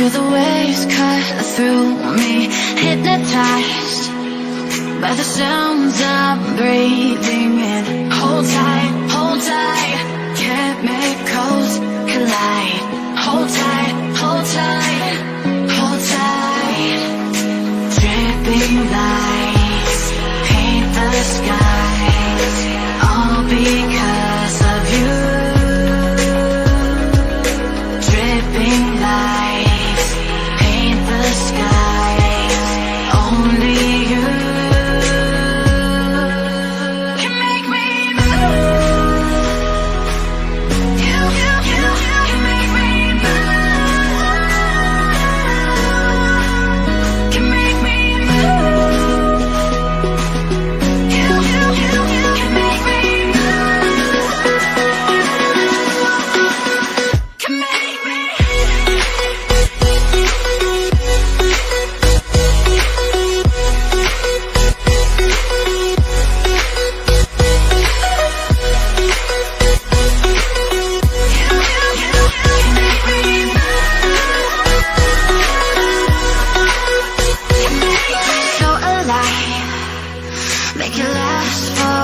Feel the waves cut through me, hypnotized by the sounds I'm breathing in. Hold tight, chemicals collide. Hold tight, hold tight, hold tight. Dripping lights paint the skies, all because of you. Dripping lights paint the skies, only you can make me move. You can make me move. Can make me move. You can make me move. Can make me. So alive, make it last for